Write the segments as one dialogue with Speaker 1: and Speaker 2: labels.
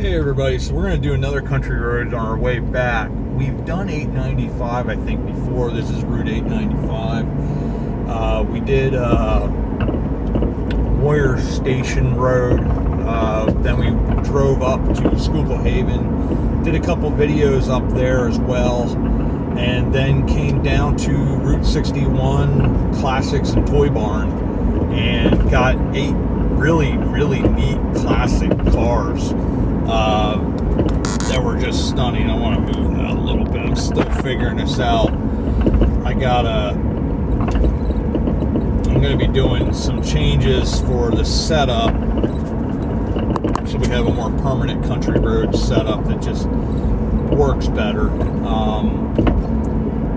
Speaker 1: Hey everybody, so we're going to do another country road on our way back. We've done 895 I think before. This is Route 895. We did Warrior Station Road, then we drove up to Schuylkill Haven, did a couple videos up there as well, and then came down to Route 61 Classics and Toy Barn and got 8 really neat classic cars that were just stunning. I want to move that a little bit. I'm still figuring this out. I'm going to be doing some changes for the setup so we have a more permanent country road setup that just works better.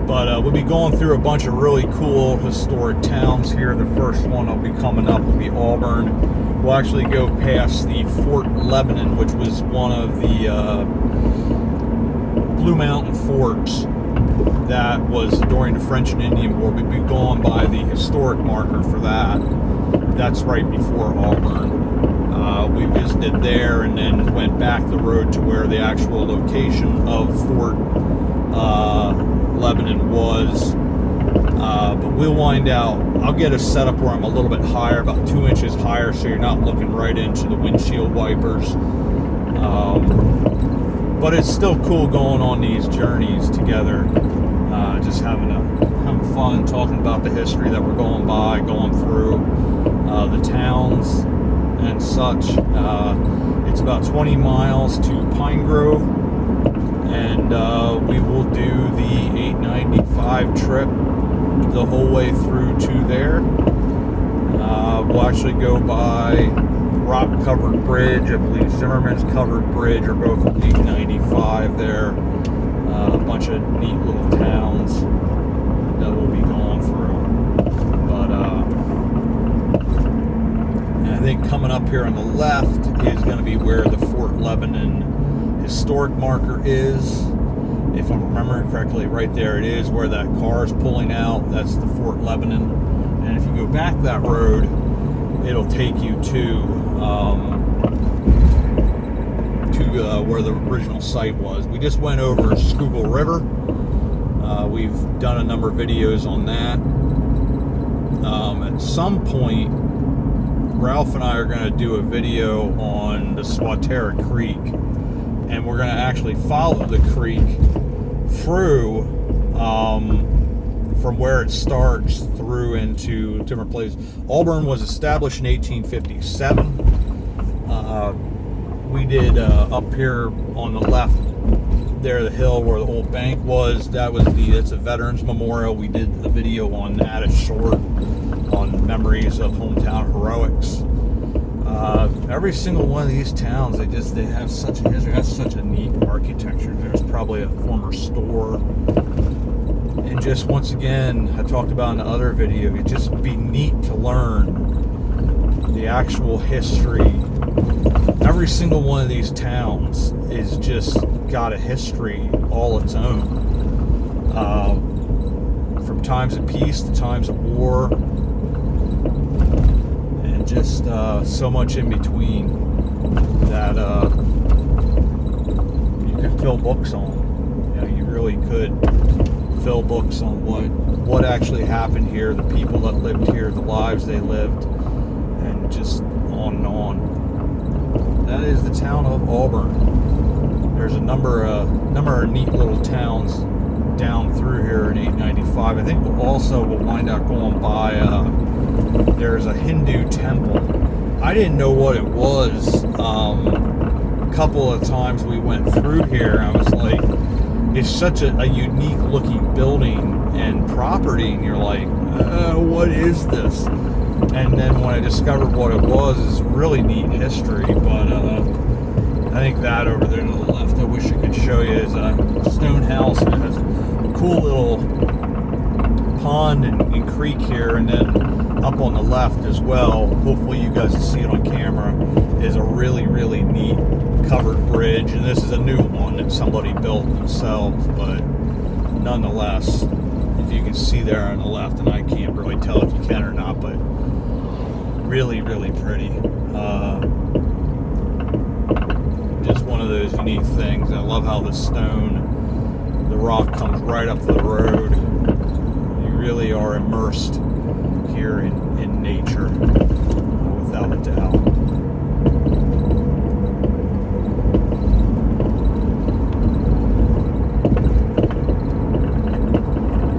Speaker 1: But we'll be going through a bunch of really cool historic towns here. The first one will be coming up will be Auburn. We'll actually go past the Fort Lebanon, which was one of the Blue Mountain forts that was during the French and Indian War. We'll be going by the historic marker for that. That's right before Auburn. We visited there and then went back the road to where the actual location of Fort Lebanon was. But we'll wind out. I'll get a setup where I'm a little bit higher, about 2 inches higher, so you're not looking right into the windshield wipers. But it's still cool going on these journeys together, just having fun, talking about the history that we're going by, going through the towns and such. It's about 20 miles to Pine Grove, and we will do the 895 trip the whole way through to there. We'll actually go by Rock Covered Bridge. I believe Zimmerman's Covered Bridge are both 895 there. A bunch of neat little towns that we'll be going through. But I think coming up here on the left is going to be where the Fort Lebanon historic marker is. If I'm remembering correctly, right there it is where that car is pulling out. That's the Fort Lebanon. And if you go back that road, it'll take you to where the original site was. We just went over Schuylkill River. We've done a number of videos on that. At some point, Ralph and I are going to do a video on the Swatara Creek, and we're going to actually follow the creek through from where it starts through into different places. Auburn was established in 1857. We did up here on the left there, the hill where the old bank was. It's a Veterans Memorial. We did a video on that, a short on memories of hometown heroics. Every single one of these towns, they have such a history, has such a neat architecture. There's probably a former store. And just once again, I talked about in the other video, it'd just be neat to learn the actual history. Every single one of these towns is just got a history all its own. From times of peace to times of war. Just so much in between that you could fill books on. You really could fill books on what actually happened here, the people that lived here, the lives they lived, and just on and on. That is the town of Auburn. There's a number of neat little towns down through here in 895. I think we'll wind up going by there's a Hindu temple. I didn't know what it was. A couple of times we went through here, I was like, it's such a unique looking building and property, and you're like, what is this? And then when I discovered what it was, it's really neat history. But I think that over there to the left, I wish I could show you, is a stone house, and it has a cool little pond and creek here, and then up on the left as well, hopefully you guys can see it on camera, is a really neat covered bridge. And this is a new one that somebody built themselves, but nonetheless, if you can see there on the left, and I can't really tell if you can or not, but really pretty. Just one those unique things. I love how the rock comes right up to the road. You really are immersed here in nature, without a doubt.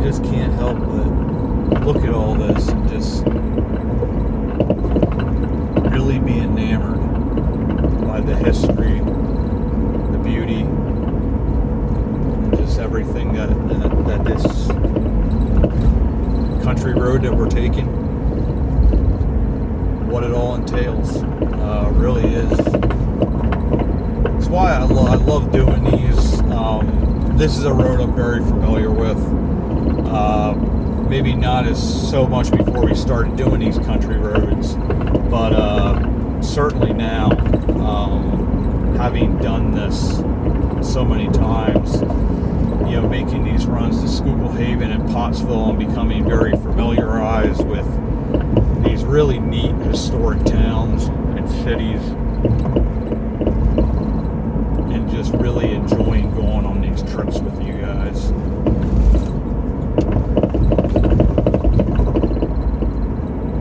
Speaker 1: Just can't help but look at all this and just really be enamored by the history, the beauty, and just everything that this country road that we're taking, what it all entails, really is. That's why I love doing these. This is a road I'm very familiar with. Maybe not as so much before we started doing these country roads, but certainly now, having done this so many times, making these runs to Schuylkill Haven and Pottsville and becoming very familiarized with these really neat historic towns and cities, and just really enjoying going on these trips with you guys.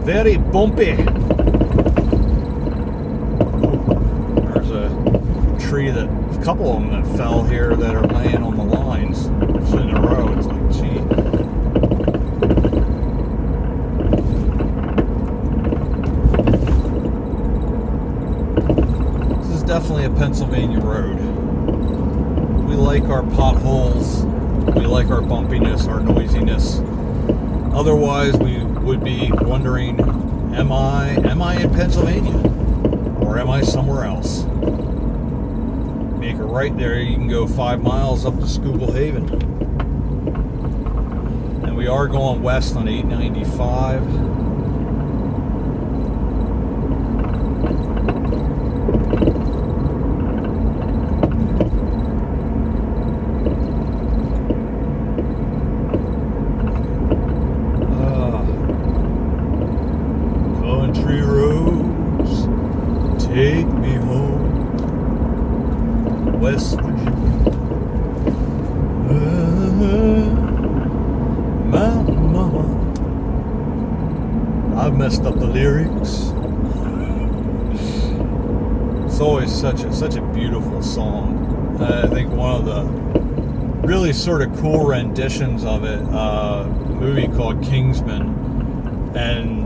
Speaker 1: Very bumpy. There's a tree a couple of them that fell here that are laying on the lines in a row. It's like, gee. This is definitely a Pennsylvania road. We like our potholes. We like our bumpiness, our noisiness. Otherwise, we would be wondering, am I in Pennsylvania, or am I somewhere else? Make a right there, you can go 5 miles up to Schuylkill Haven. And we are going west on 895. Country roads, take me home, West Virginia. Mountain Mama, I've messed up the lyrics. It's always such a beautiful song. I think one of the really sort of cool renditions of it, a movie called Kingsman, and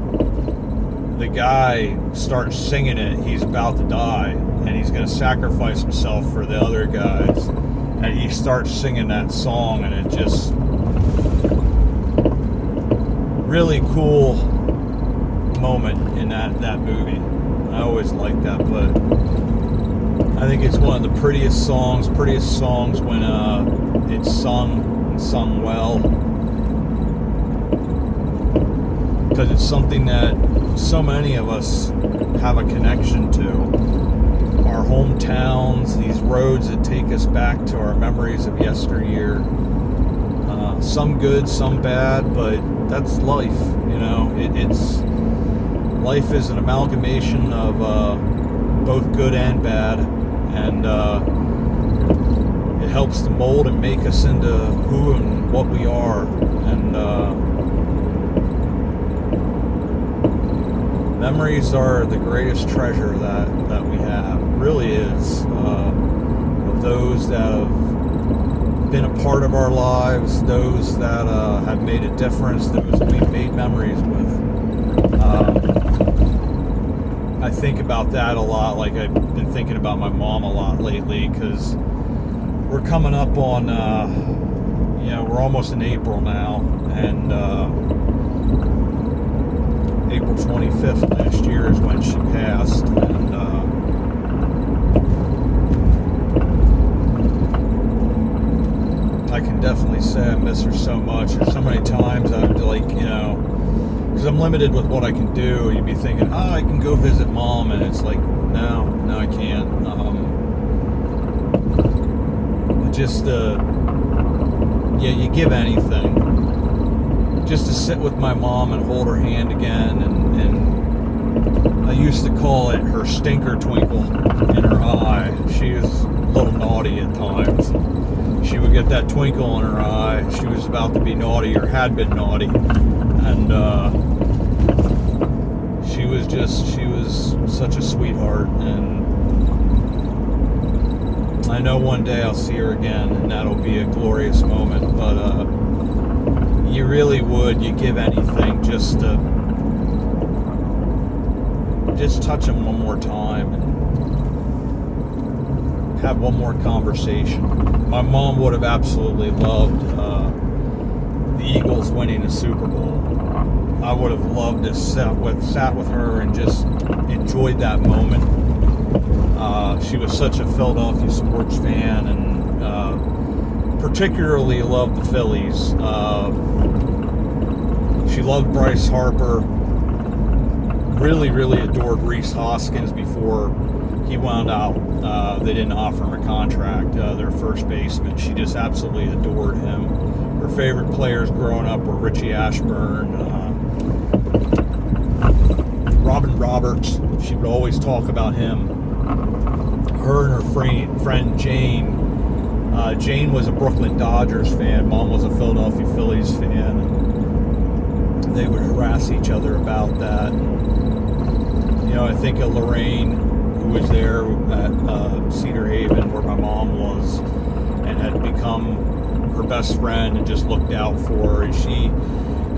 Speaker 1: the guy starts singing it. He's about to die, and he's going to sacrifice himself for the other guys. And he starts singing that song, and it just really cool moment in that movie. I always like that, but I think it's one of the prettiest songs when it's sung well, because it's something that so many of us have a connection to. Our hometowns, these roads that take us back to our memories of yesteryear. Some good, some bad, but that's life. It's life is an amalgamation of both good and bad, and it helps to mold and make us into who and what we are. And memories are the greatest treasure that we have. It really is. Of those that have been a part of our lives, those that have made a difference, those we've made memories with. I think about that a lot. Like, I've been thinking about my mom a lot lately, because we're coming up on, we're almost in April now, and April 25th last year is when she passed, and I can definitely say I miss her so much. There's so many times I'd like, because I'm limited with what I can do. You'd be thinking, I can go visit mom, and it's like, no, I can't. You give anything just to sit with my mom and hold her hand again, and I used to call it her stinker twinkle in her eye. She is little naughty at times. She would get that twinkle in her eye. She was about to be naughty or had been naughty. And she was such a sweetheart. And I know one day I'll see her again, and that'll be a glorious moment. But you really would, you give anything just to touch him one more time and have one more conversation. My mom would have absolutely loved the Eagles winning the Super Bowl. I would have loved to sat with her and just enjoyed that moment. She was such a Philadelphia sports fan, and particularly loved the Phillies. She loved Bryce Harper. Really, really adored Rhys Hoskins before he wound out. They didn't offer him a contract, their first baseman. She just absolutely adored him. Her favorite players growing up were Richie Ashburn, Robin Roberts. She would always talk about him. Her and her friend Jane. Jane was a Brooklyn Dodgers fan. Mom was a Philadelphia Phillies fan. And they would harass each other about that. You know, I think of Lorraine, who was there at Cedar Haven, where my mom was, and had become her best friend and just looked out for her. And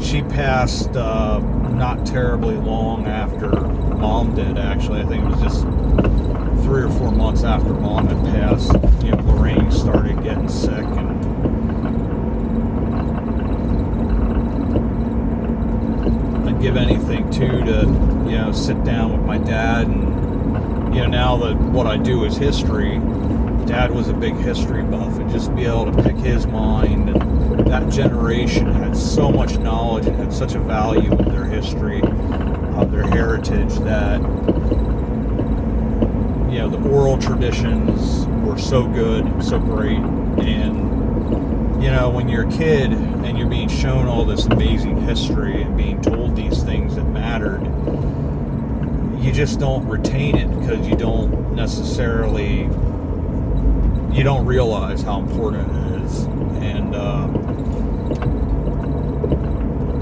Speaker 1: she passed not terribly long after Mom did, actually. I think it was just 3 or 4 months after Mom had passed. You know, Lorraine started getting sick, and I'd give anything too to, you know, sit down with my dad. And you know, now that what I do is history, Dad was a big history buff, and just be able to pick his mind. And that generation had so much knowledge and had such a value of their history, of their heritage, that, you know, the oral traditions were so good, so great. And you know, when you're a kid and you're being shown all this amazing history and being told these things that mattered, you just don't retain it because you don't realize how important it is. And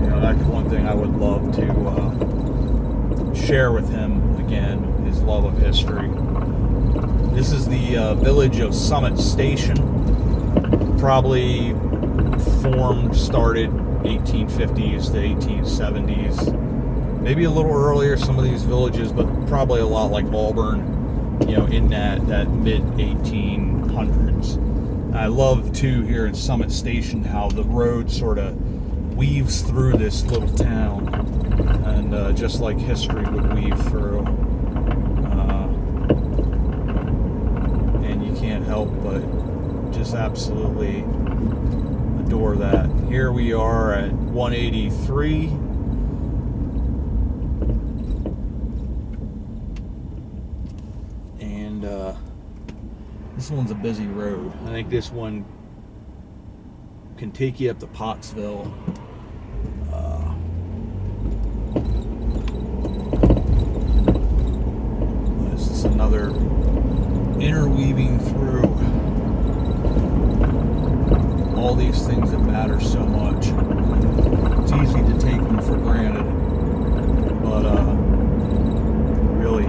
Speaker 1: you know, that's one thing I would love to share with him again, his love of history. This is the village of Summit Station. Probably started 1850s to 1870s. Maybe a little earlier, some of these villages, but probably a lot like Auburn, you know, in that mid-1800s. I love, too, here in Summit Station, how the road sort of weaves through this little town, and just like history would weave through. And you can't help but just absolutely adore that. Here we are at 183. And this one's a busy road. I think this one can take you up to Pottsville. This is another interweaving through all these things that matter so much. It's easy to take them for granted, but really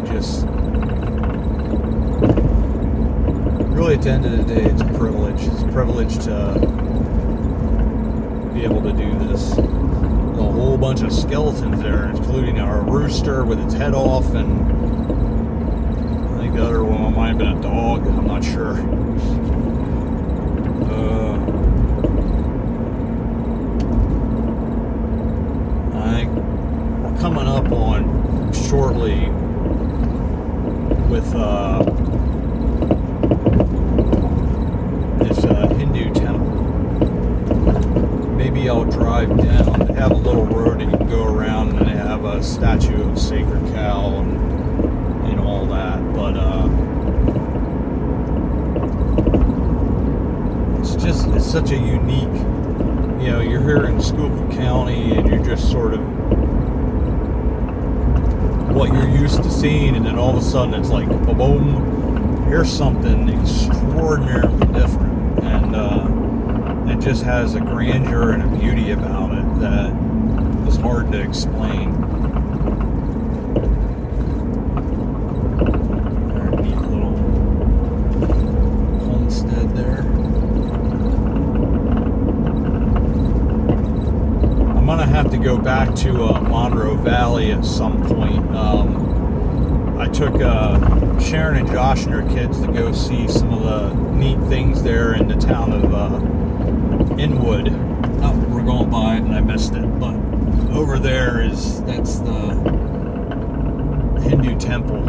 Speaker 1: at the end of the day, it's a privilege. It's a privilege to be able to do this. There's a whole bunch of skeletons there, including our rooster with its head off, and I think the other one might have been a dog. I'm not sure. We're coming up on shortly with this Hindu temple. Maybe I'll drive down. They have a little road that you can go around, and they have a statue of Sacred Cow and all that. But it's such a unique, you know, you're here in Schuylkill County and you're just sort of what you're used to seeing, and then all of a sudden it's like boom, here's something extraordinarily different, and it just has a grandeur and a beauty about it that is hard to explain. There's a neat little homestead there. I'm gonna have to go back to Monroe Valley at some point. I took Sharon and Josh and their kids to go see some of the neat things there in the town of Inwood. Oh, we're going by it and I missed it, but over there that's the Hindu temple.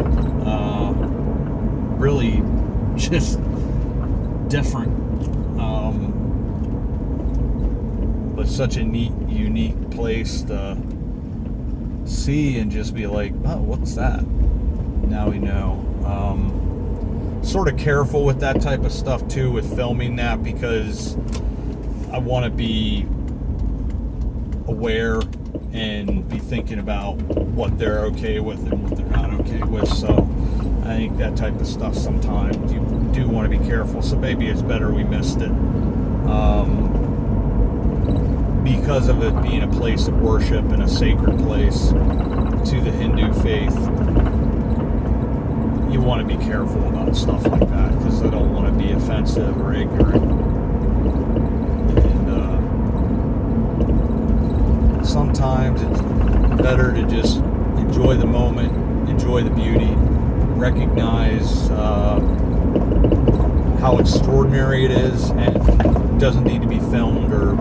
Speaker 1: Really just different, but such a neat, unique place to see and just be like, oh, what's that? Now we know. Sort of careful with that type of stuff too, with filming that, because I want to be aware and be thinking about what they're okay with and what they're not okay with. So I think that type of stuff sometimes you do want to be careful. So maybe it's better we missed it, because of it being a place of worship and a sacred place to the Hindu faith. You want to be careful about stuff like that, because I don't want to be offensive or ignorant. And sometimes it's better to just enjoy the moment, enjoy the beauty, recognize how extraordinary it is, and it doesn't need to be filmed or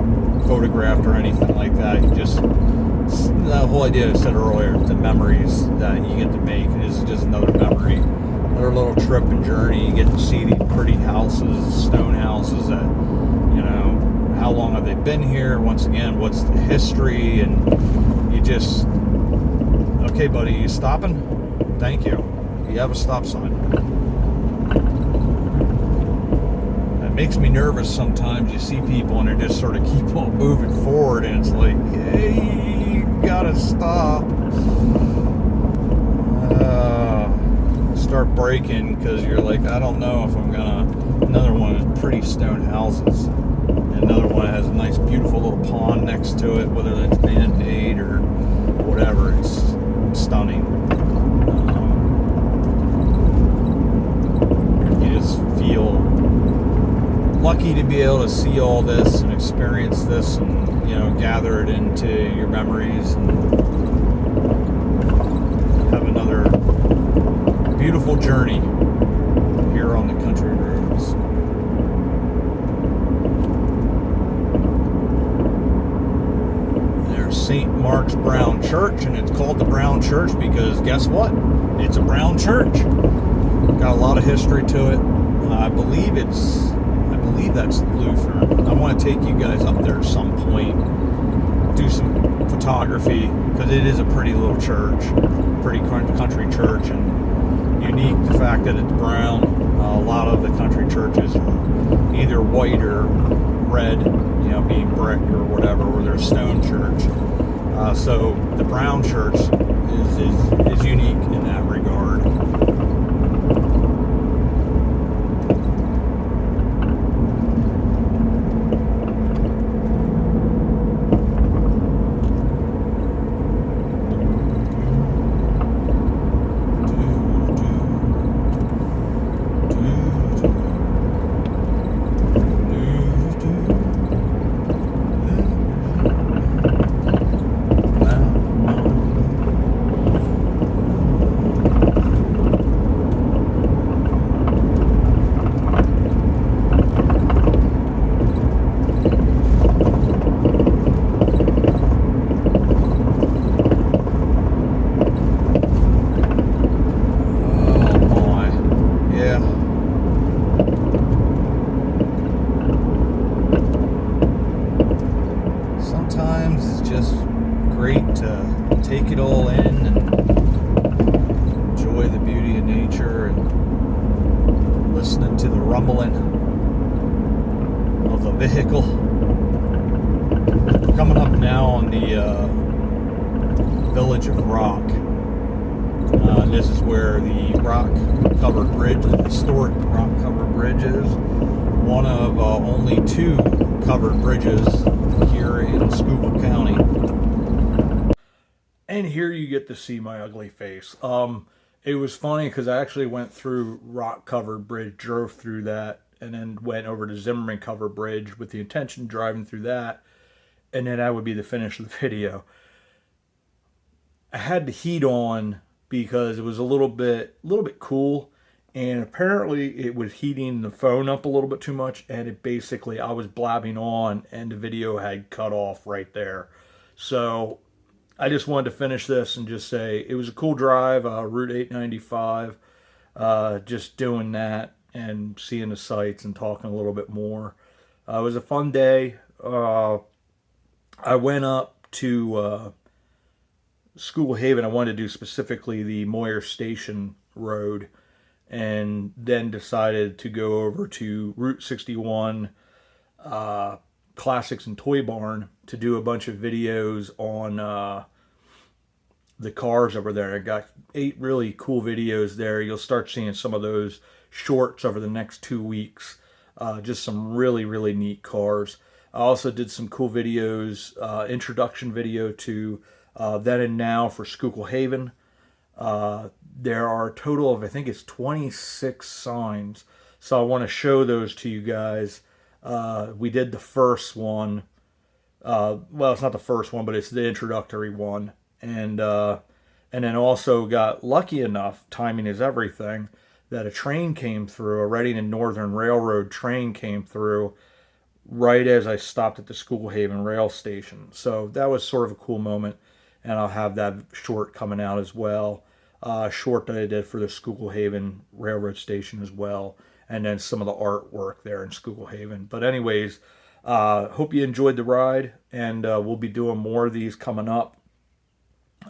Speaker 1: photographed or anything like that. You just, the whole idea I said earlier, the memories that you get to make, is just another memory, another little trip and journey. You get to see these pretty houses, stone houses that, you know, how long have they been here? Once again, what's the history? And you just, okay, buddy, you stopping? Thank you. You have a stop sign. It makes me nervous sometimes. You see people and they just sort of keep on moving forward, and it's like, hey, you gotta stop. Start braking, because you're like, I don't know if I'm gonna. Another one is pretty stone houses, and another one has a nice, beautiful little pond next to it. Whether that's man-made or whatever, it's stunning. You just feel lucky to be able to see all this and experience this, and, you know, gather it into your memories and have another beautiful journey here on the country roads. There's St. Mark's Brown Church, and it's called the Brown Church because guess what? It's a brown church. Got a lot of history to it. I believe that's Lutheran. I want to take you guys up there at some point, do some photography, because it is a pretty little church, pretty country church, and unique the fact that it's brown. A lot of the country churches are either white or red, you know, being brick or whatever, or they're a stone church. So the brown church is unique in that regard. Take it all in and enjoy the beauty of nature and listening to the rumbling of the vehicle. We're coming up now on the village of Rock. This is where the rock-covered bridge, the historic rock-covered bridge is. One of only 2 covered bridges here in Schuylkill County. And here you get to see my ugly face. It was funny because I actually went through rock-covered bridge, drove through that, and then went over to Zimmerman covered bridge with the intention of driving through that, and then that would be the finish of the video. I had the heat on because it was a little bit cool, and apparently it was heating the phone up a little bit too much, and it basically, I was blabbing on and the video had cut off right there. So I just wanted to finish this and just say it was a cool drive, Route 895, just doing that and seeing the sights and talking a little bit more. It was a fun day. I went up to Schuylkill Haven. I wanted to do specifically the Moyer Station Road, and then decided to go over to Route 61, Classics and Toy Barn, to do a bunch of videos on the cars over there. I got 8 really cool videos there. You'll start seeing some of those shorts over the next 2 weeks. Just some really, really neat cars. I also did some cool videos, introduction video to Then and Now for Schuylkill Haven. There are a total of, I think it's 26 signs. So I want to show those to you guys. We did the first one. Well, it's not the first one, but it's the introductory one. And then also got lucky enough, timing is everything, that a train came through, a Reading and Northern Railroad train came through right as I stopped at the Schuylkill Haven rail station. So that was sort of a cool moment, and I'll have that short coming out as well. Short that I did for the Schuylkill Haven railroad station as well, and then some of the artwork there in Schuylkill Haven. But anyways, hope you enjoyed the ride, and we'll be doing more of these coming up.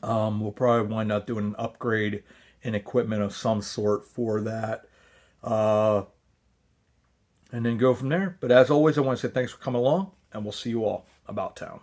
Speaker 1: We'll probably wind up doing an upgrade in equipment of some sort for that. And then go from there. But as always, I want to say thanks for coming along, and we'll see you all about town.